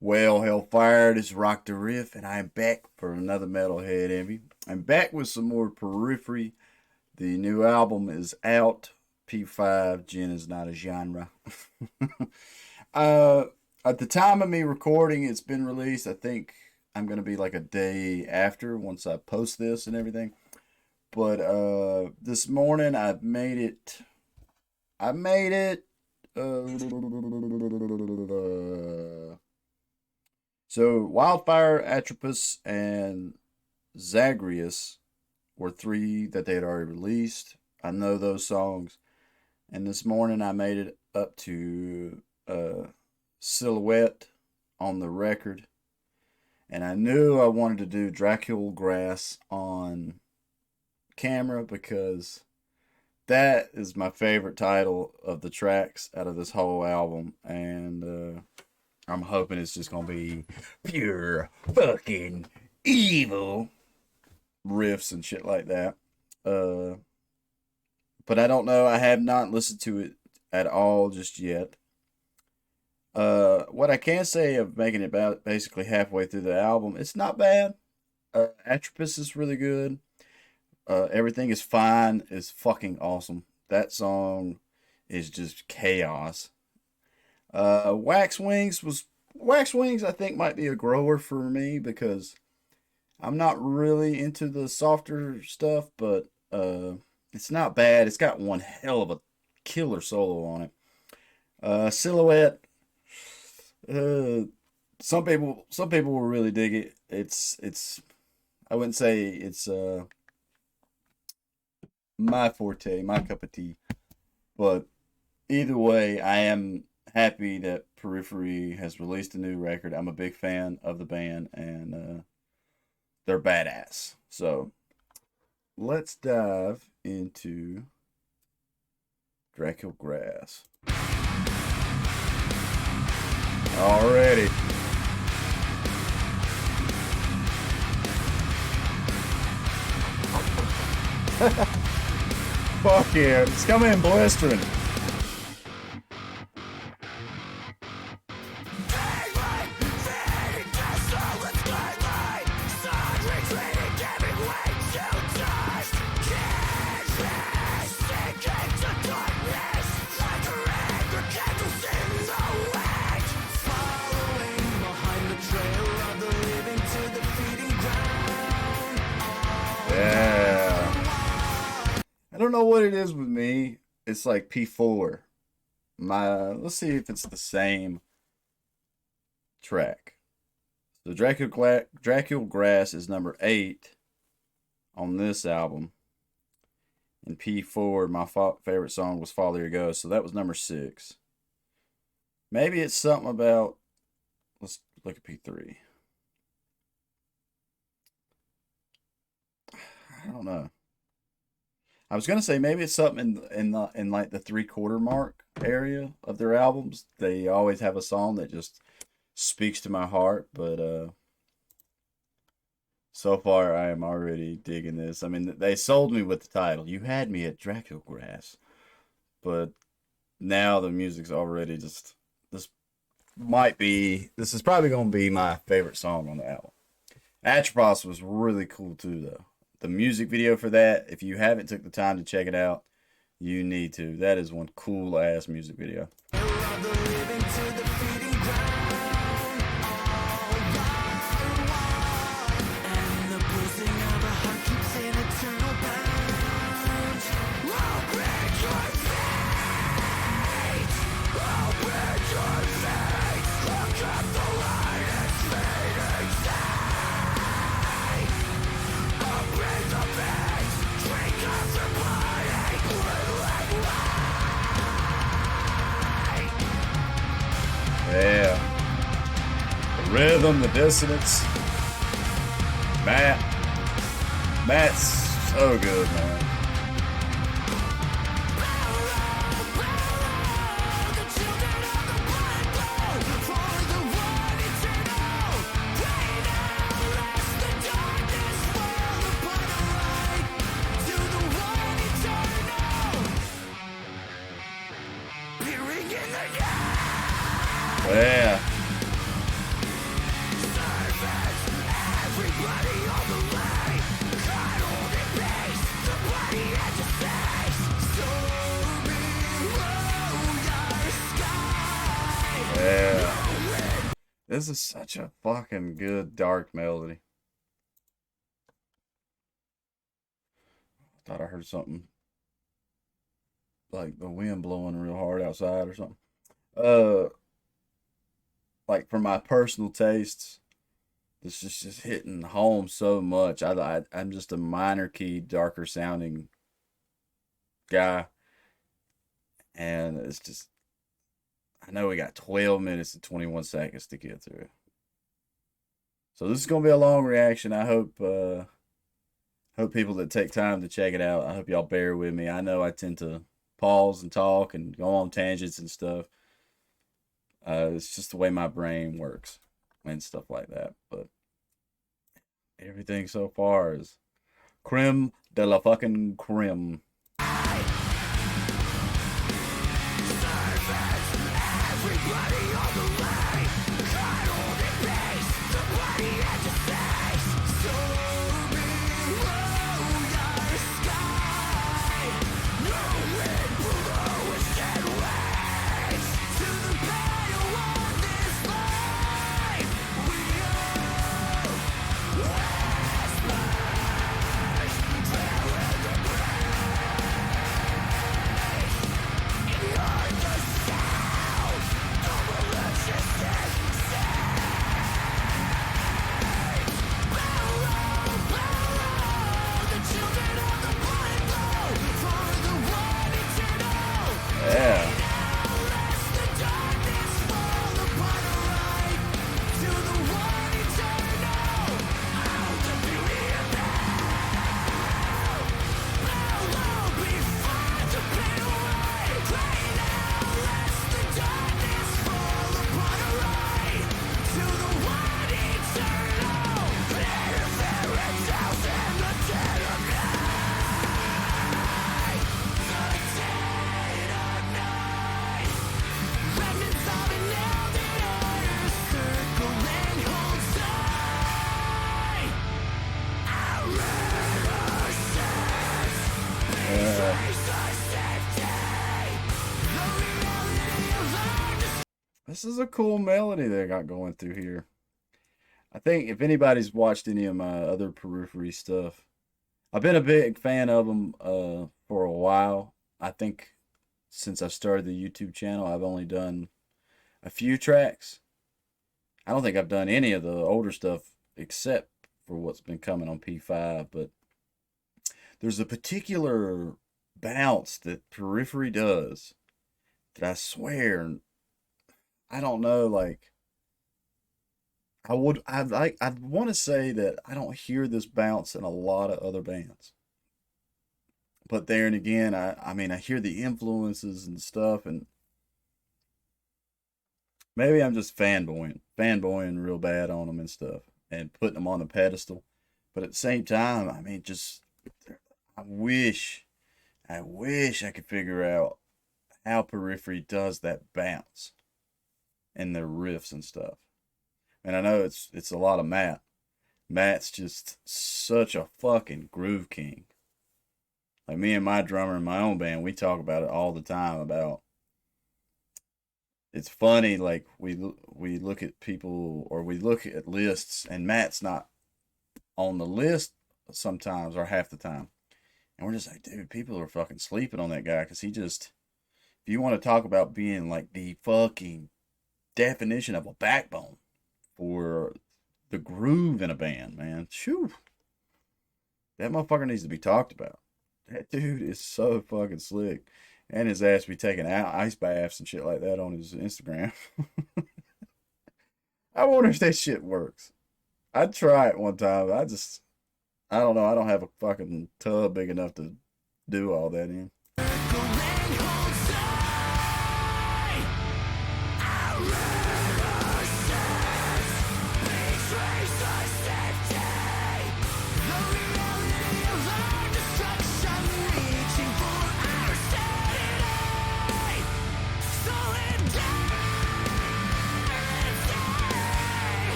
Well, Hellfire, this is Rock the Riff, and I am back for another Metalhead Envy. I'm back with some more Periphery. The new album is out. P5, Gin is not a genre. uh, at the time of me recording, it's been released. I think I'm going to be like a day after once I post this and everything. But this morning I made it. I made it. So Wildfire, Atropos, and Zagreus were three that they had already released. I know those songs. And this morning I made it up to Silhouette on the record. And I knew I wanted to do Dracul Gras on camera because that is my favorite title of the tracks out of this whole album. And I'm hoping it's just going to be pure fucking evil riffs and shit like that. But I don't know. I have not listened to it at all just yet. What I can say of making it about basically halfway through the album, it's not bad. Atropos is really good. Everything is fine. Is fucking awesome. That song is just chaos. Wax Wings was Wax Wings. I think might be a grower for me because I'm not really into the softer stuff, but it's not bad. It's got one hell of a killer solo on it. Silhouette. Some people will really dig it. It's I wouldn't say it's my forte, my cup of tea, but either way, I am happy that Periphery has released a new record. I'm a big fan of the band, and they're badass. So let's dive into Dracul Gras. Already. Fuck yeah, it's coming in blistering. Yeah. I don't know what it is with me. It's like P4. Let's see if it's the same track. So Dracul Gras is number 8 on this album. And P4, my favorite song was Follow Your Ghost. So that was number 6. Maybe it's something about. Let's look at P3. I don't know. I was gonna say maybe it's something in like the 3/4 mark area of their albums. They always have a song that just speaks to my heart, but so far I am already digging this. I mean, they sold me with the title. You had me at Dracul Gras, but now the music's already just this is probably gonna be my favorite song on the album. Atropos was really cool too, though. The music video for that, if you haven't took the time to check it out, you need to. That is one cool ass music video. Yeah. The rhythm, the dissonance. Matt's so good, man. Yeah. This is such a fucking good dark melody. Thought I heard something like the wind blowing real hard outside or something. Uh, like for my personal tastes, this is just hitting home so much. I'm just a minor key, darker sounding guy, and it's just I know we got 12 minutes and 21 seconds to get through. So this is gonna be a long reaction. I hope people that take time to check it out. I hope y'all bear with me. I know I tend to pause and talk and go on tangents and stuff. It's just the way my brain works and stuff like that. But everything so far is creme de la fucking creme. Yeah. This is a cool melody they got going through here. I think if anybody's watched any of my other Periphery stuff, I've been a big fan of them for a while. I think since I started the YouTube channel, I've only done a few tracks. I don't think I've done any of the older stuff except for what's been coming on P5, but there's a particular bounce that Periphery does that I swear, I don't know, like I'd want to say that I don't hear this bounce in a lot of other bands. But there and again, I mean I hear the influences and stuff, and maybe I'm just fanboying real bad on them and stuff, and putting them on a pedestal. But at the same time, I mean, just I wish, I wish I could figure out how Periphery does that bounce in their riffs and stuff. And I know it's a lot of Matt. Matt's just such a fucking groove king. Like me and my drummer in my own band, we talk about it all the time. About it's funny, like we look at people or we look at lists, and Matt's not on the list sometimes or half the time, and we're just like, dude, people are fucking sleeping on that guy because he just. If you want to talk about being like the fucking definition of a backbone for the groove in a band, man. Shoo. That motherfucker needs to be talked about. That dude is so fucking slick. And his ass be taking out ice baths and shit like that on his Instagram. I wonder if that shit works. I'd try it one time. I don't know. I don't have a fucking tub big enough to do all that in.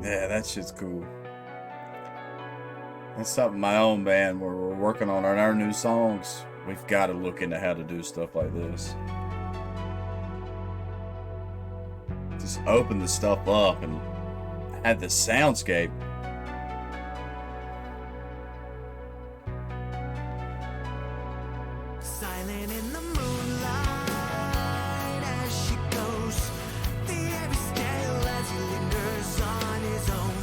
Yeah, that shit's cool. That's something my own band where we're working on our new songs. We've got to look into how to do stuff like this. Just open the stuff up and add the soundscape. Silent in the moonlight as she goes, the air is stale as he lingers on his own.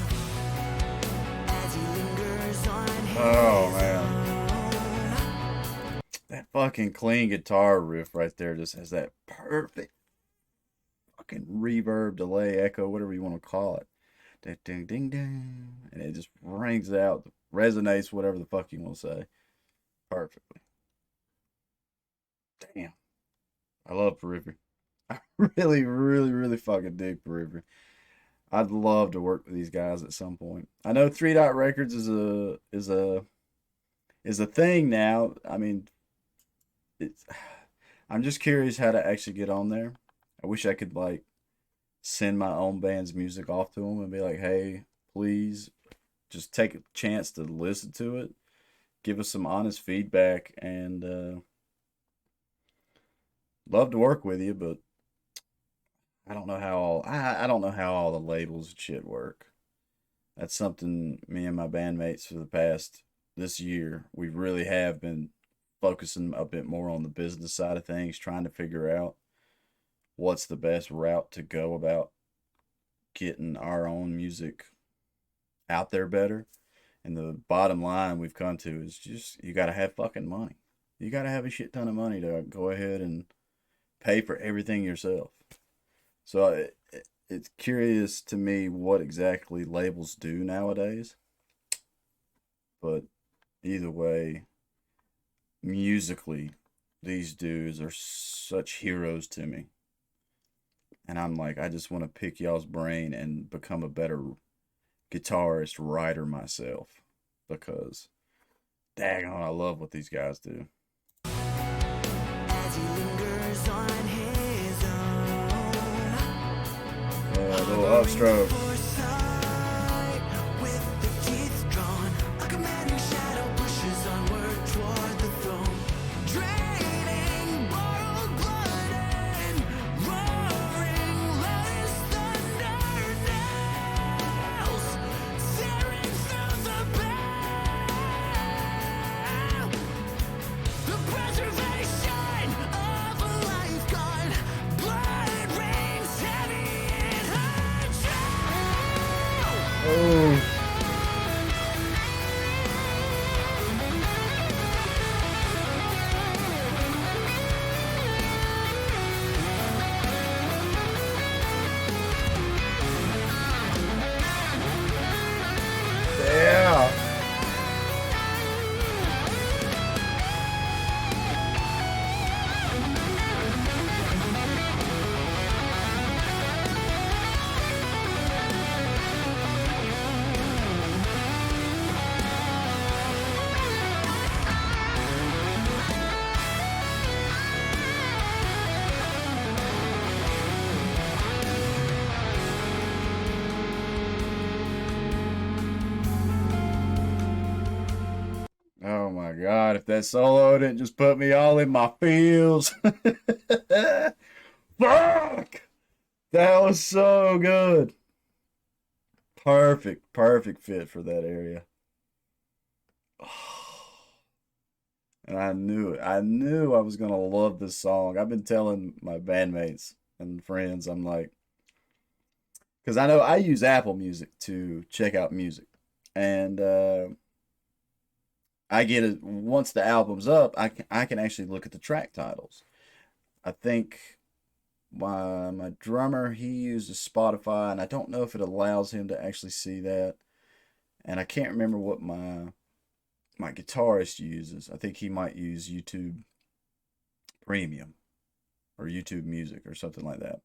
As he lingers on his Oh man, own. that fucking clean guitar riff right there just has that perfect fucking reverb, delay, echo, whatever you want to call it. Ding ding ding ding, and it just rings out, resonates, whatever the fuck you want to say, perfectly. Damn, I love Periphery. I really, really, really fucking dig Periphery. I'd love to work with these guys at some point. I know Three Dot Records is a thing now. I mean, it's. I'm just curious how to actually get on there. I wish I could like send my own band's music off to them and be like, "Hey, please, just take a chance to listen to it, give us some honest feedback, and love to work with you." But I don't know how all the labels and shit work. That's something me and my bandmates for the past this year we really have been focusing a bit more on the business side of things, trying to figure out what's the best route to go about getting our own music out there better. And the bottom line we've come to is just you got to have fucking money. You got to have a shit ton of money to go ahead and pay for everything yourself. So it's curious to me what exactly labels do nowadays. But either way, musically, these dudes are such heroes to me. And I'm like, I just want to pick y'all's brain and become a better guitarist, writer myself. Because, daggone, I love what these guys do. As he lingers on his own. Yeah, a little upstroke. For sight, with the teeth drawn, a commanding shadow pushes onward toward the throne. Draining borrowed blood and roaring loudest thunder nails, tearing through the veil. The preservation of a life gone. Blood rains heavy in her trail. Oh, yeah. Oh my God, if that solo didn't just put me all in my feels. Fuck! That was so good. Perfect, perfect fit for that area. And I knew it. I knew I was gonna love this song. I've been telling my bandmates and friends, I'm like, because I know I use Apple Music to check out music, and I get it once the album's up. I can actually look at the track titles. I think my drummer he uses Spotify, and I don't know if it allows him to actually see that. And I can't remember what my guitarist uses. I think he might use YouTube Premium or YouTube Music or something like that.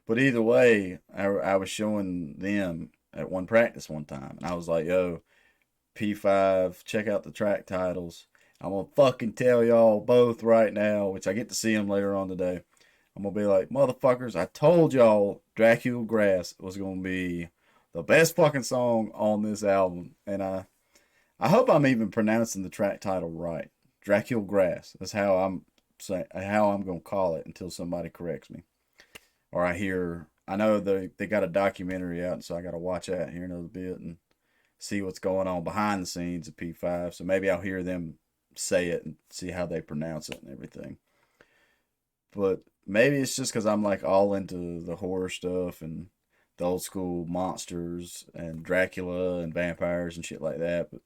But either way, I was showing them at one practice one time, and I was like, "Yo, P5, check out the track titles. I'm gonna fucking tell y'all both right now, which I get to see them later on today. I'm gonna be like, motherfuckers, I told y'all Dracul Gras was gonna be The best fucking song on this album, and I hope I'm even pronouncing the track title right. Dracul Gras. That's how I'm gonna call it until somebody corrects me. Or I hear I know they got a documentary out, so I gotta watch that here in a little bit and see what's going on behind the scenes of P5. So maybe I'll hear them say it and see how they pronounce it and everything. But maybe it's just because I'm like all into the horror stuff and the old school monsters and Dracula and vampires and shit like that. But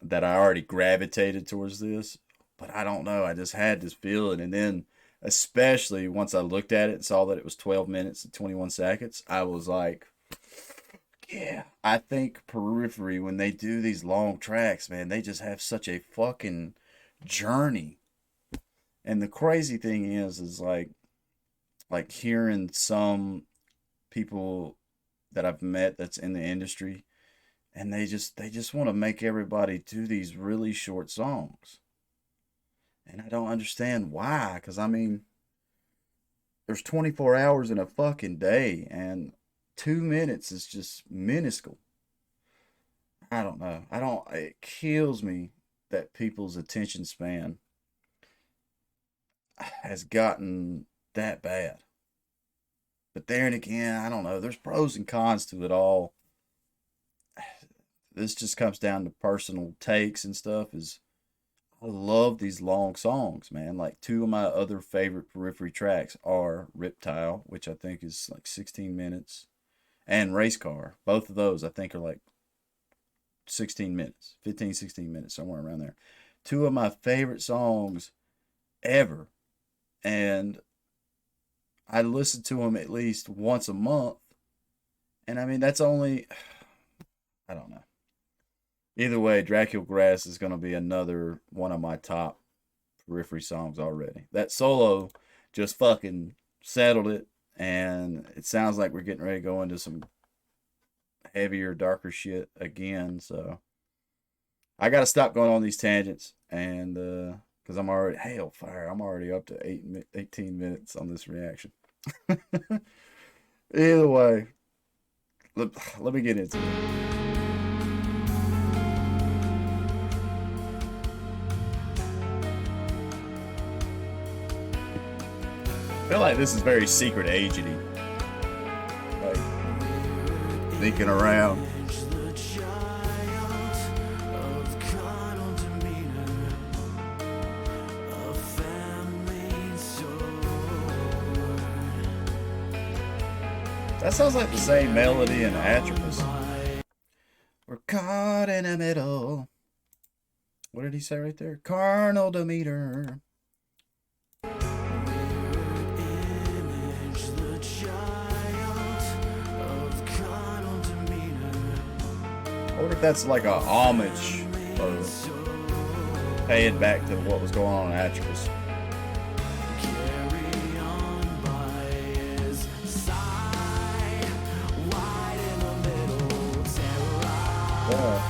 that I already gravitated towards this. But I don't know. I just had this feeling. And then, especially once I looked at it and saw that it was 12 minutes and 21 seconds, I was like, yeah. I think Periphery, when they do these long tracks, man, they just have such a fucking journey. And the crazy thing is like hearing some people that I've met that's in the industry, and they just want to make everybody do these really short songs. And I don't understand why, cuz I mean, there's 24 hours in a fucking day and 2 minutes is just minuscule. I don't know. I don't It kills me that people's attention span has gotten that bad. But there and again, I don't know. There's pros and cons to it all. This just comes down to personal takes and stuff. Is I love these long songs, man. Like two of my other favorite Periphery tracks are Riptile, which I think is like 16 minutes, and Race Car. Both of those I think are like 16 minutes, 15, 16 minutes, somewhere around there. Two of my favorite songs ever. And I listen to them at least once a month. And I mean, that's only, I don't know. Either way, Dracul Grass is going to be another one of my top Periphery songs already. That solo just fucking settled it. And it sounds like we're getting ready to go into some heavier, darker shit again. So I got to stop going on these tangents. And, because I'm already, hellfire, I'm already up to 18 minutes on this reaction. Either way, let me get into it. I feel like this is very secret agent-y. Like, sneaking around. That sounds like the same melody in Atropos. We're caught in the middle. What did he say right there? Carnal Demeter. I wonder if that's like a homage or paying back to what was going on in Atropos. Yeah.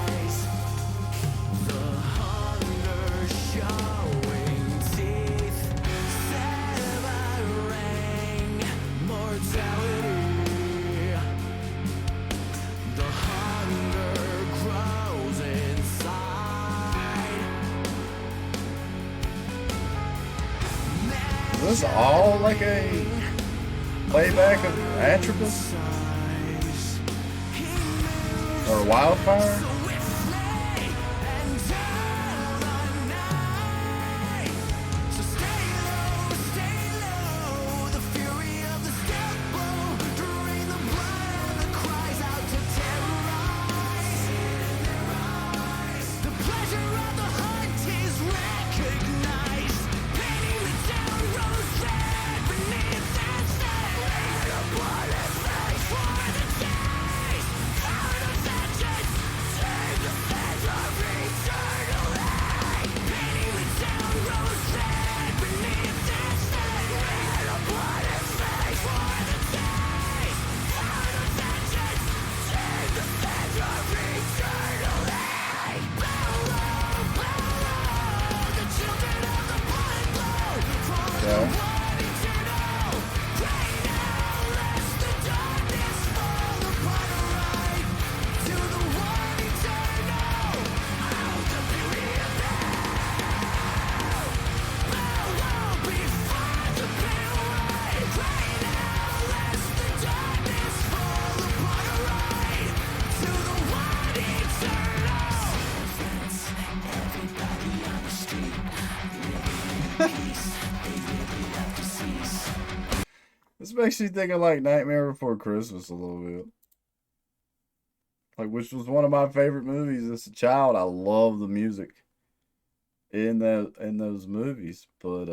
Is this all like a playback of Atropos? Or Wildfire? This makes me think of like Nightmare Before Christmas a little bit. Like, which was one of my favorite movies as a child. I love the music in those movies, but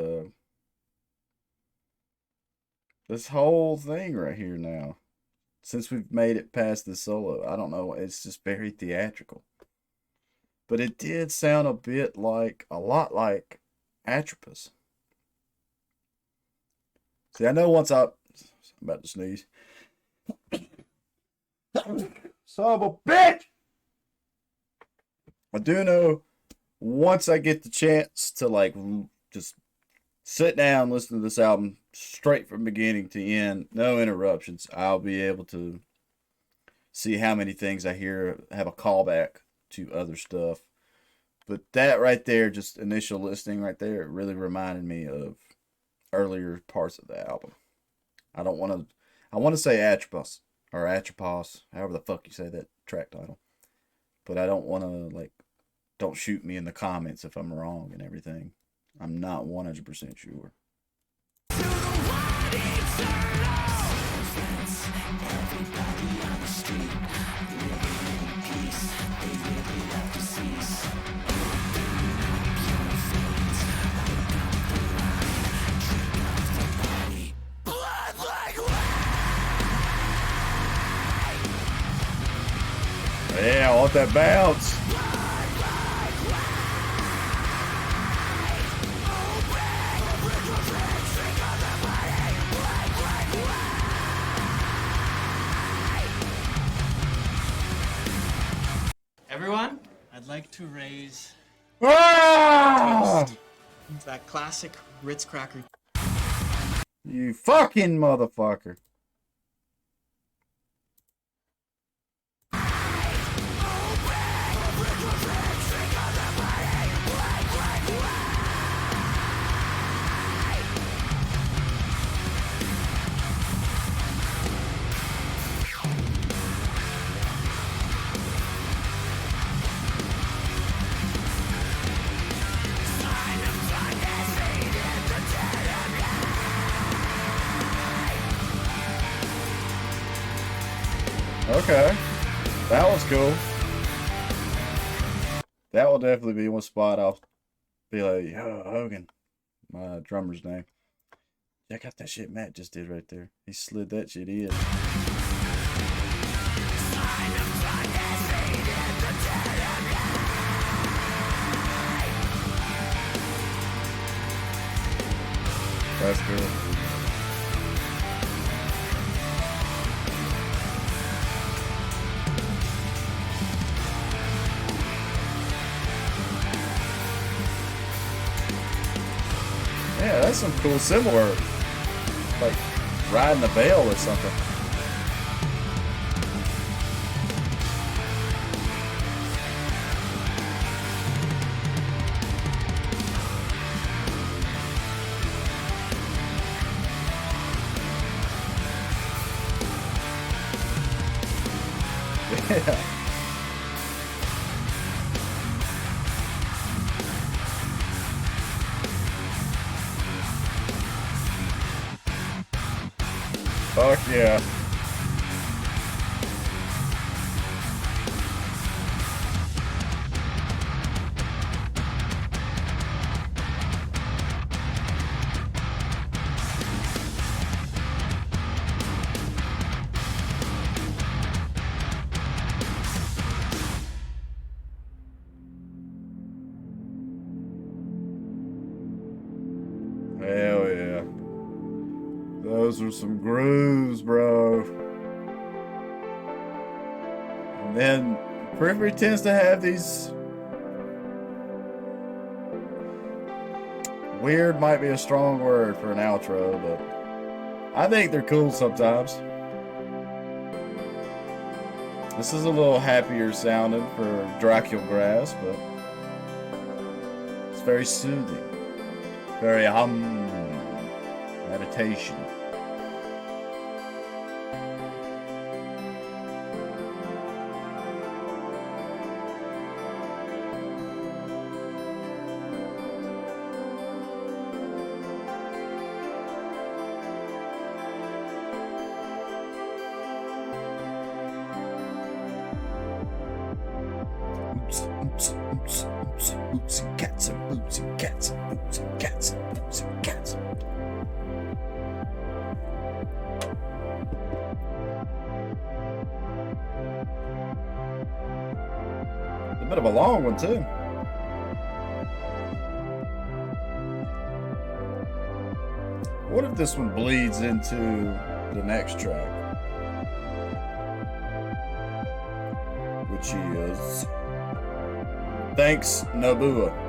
this whole thing right here now, since we've made it past the solo, I don't know. It's just very theatrical, but it did sound a lot like Atropos. See, I know I'm about to sneeze. Son of a bitch! I do know once I get the chance to like just sit down, listen to this album straight from beginning to end, no interruptions, I'll be able to see how many things I hear have a callback to other stuff. But that right there, just initial listening right there, it really reminded me of earlier parts of the album. I don't want to. I want to say Atropos or Atropos, however the fuck you say that track title. But I don't want to like. Don't shoot me in the comments if I'm wrong and everything. I'm not 100% sure. Yeah, I want that bounce. Everyone, I'd like to raise Ah! that classic Ritz cracker. You fucking motherfucker. Okay. That was cool. That will definitely be one spot I'll be like, yo, Hogan, my drummer's name. Check out that shit Matt just did right there. He slid that shit in. That's cool. Yeah, that's some cool similar, like riding a bell or something. Yeah. Fuck yeah. Hell yeah. Those are some grooves, bro. And then Periphery tends to have these weird might be a strong word for an outro, but I think they're cool sometimes. This is a little happier sounding for Dracul Gras, but it's very soothing. Very meditation. boots, boots and cats and boots and cats and boots and cats and boots and cats. A bit of a long one too. What if this one bleeds into the next track? Which is Thanks Nabua.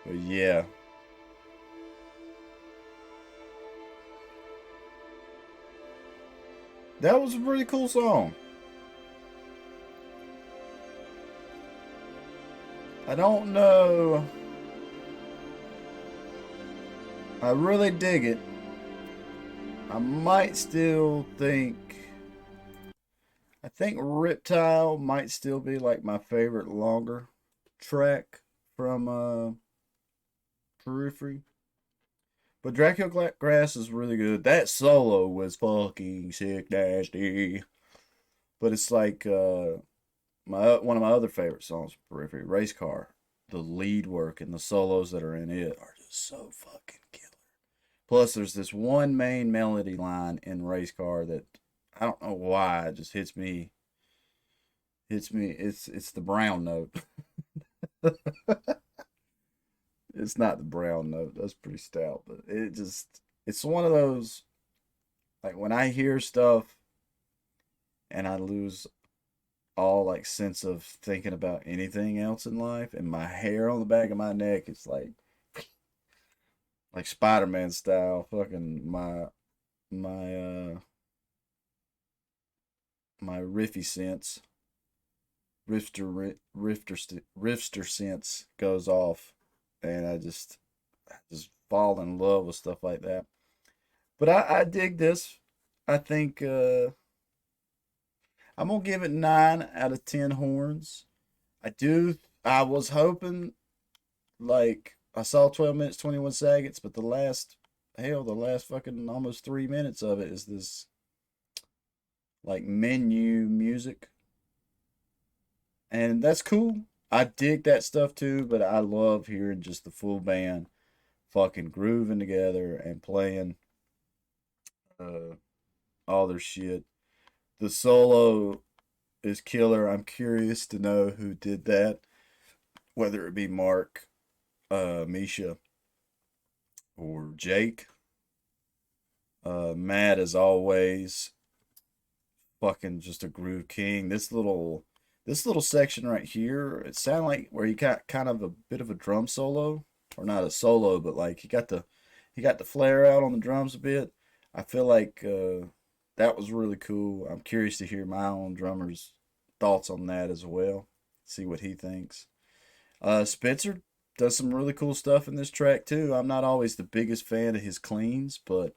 But yeah. That was a pretty cool song. I don't know. I really dig it. I might still think. I think Riptile might still be like my favorite longer track from Periphery. But Dracul Gras is really good. That solo was fucking sick, nasty. But it's like my one of my other favorite songs, Periphery, Race Car. The lead work and the solos that are in it are just so fucking killer. Plus, there's this one main melody line in Race Car that I don't know why it just hits me. Hits me. It's the brown note. It's not the brown note. That's pretty stout, but it's one of those like when I hear stuff and I lose all like sense of thinking about anything else in life and my hair on the back of my neck it's like Spider-Man style fucking my riffy sense rifter sense goes off and I just fall in love with stuff like that. But I dig this. I think I'm gonna give it 9 out of 10 horns. I was hoping like I saw 12 minutes 21 seconds, but the last fucking almost 3 minutes of it is this like menu music. And that's cool. I dig that stuff too, but I love hearing just the full band fucking grooving together and playing uh, all their shit. The solo is killer. I'm curious to know who did that, whether it be Mark, Misha, or Jake. Matt, as always, fucking just a groove king. This little section right here, it sounded like where he got kind of a bit of a drum solo, or not a solo, but like he got the flare out on the drums a bit. I feel like that was really cool. I'm curious to hear my own drummer's thoughts on that as well. See what he thinks. Spencer does some really cool stuff in this track too. I'm not always the biggest fan of his cleans, but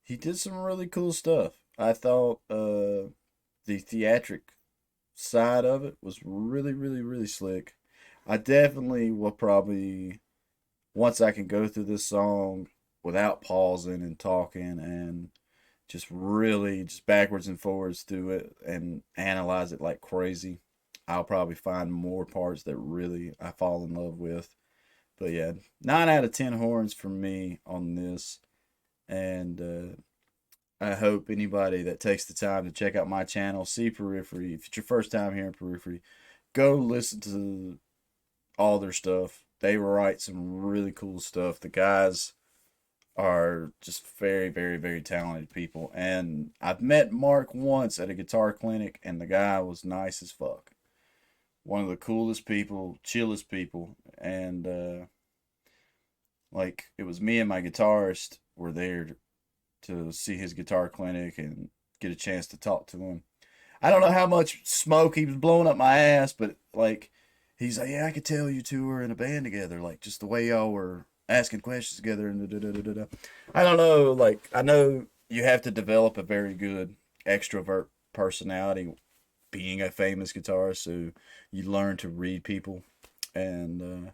he did some really cool stuff. I thought the theatric side of it was really, really, really slick. I definitely will probably once I can go through this song without pausing and talking and just really just backwards and forwards through it and analyze it like crazy. I'll probably find more parts that really I fall in love with. But yeah, 9 out of 10 horns for me on this. And I hope anybody that takes the time to check out my channel, see Periphery. If it's your first time here in Periphery, go listen to all their stuff. They write some really cool stuff. The guys are just very, very, very talented people. And I've met Mark once at a guitar clinic, and the guy was nice as fuck. One of the coolest people, chillest people. And like it was me and my guitarist were there to see his guitar clinic and get a chance to talk to him. I don't know how much smoke he was blowing up my ass, but like he's like, yeah, I could tell you two were in a band together, like just the way y'all were asking questions together and da da da da da. I don't know, like I know you have to develop a very good extrovert personality being a famous guitarist, so you learn to read people, and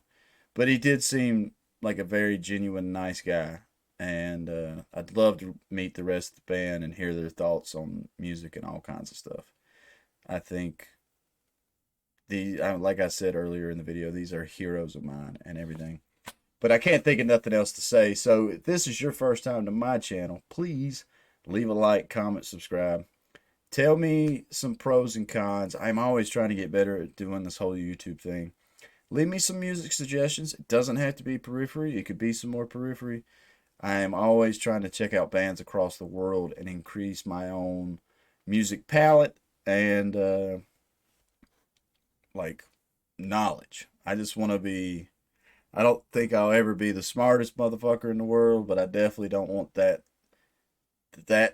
but he did seem like a very genuine, nice guy, and I'd love to meet the rest of the band and hear their thoughts on music and all kinds of stuff. I think like I said earlier in the video, these are heroes of mine and everything. But I can't think of nothing else to say. So if this is your first time to my channel, please leave a like, comment, subscribe. Tell me some pros and cons. I'm always trying to get better at doing this whole YouTube thing. Leave me some music suggestions. It doesn't have to be Periphery. It could be some more Periphery. I am always trying to check out bands across the world and increase my own music palette and like knowledge. I just want to be. I don't think I'll ever be the smartest motherfucker in the world, but I definitely don't want that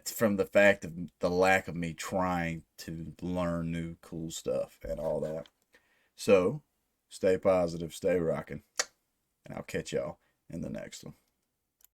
from the fact of the lack of me trying to learn new cool stuff and all that. So, stay positive, stay rocking, and I'll catch y'all in the next one.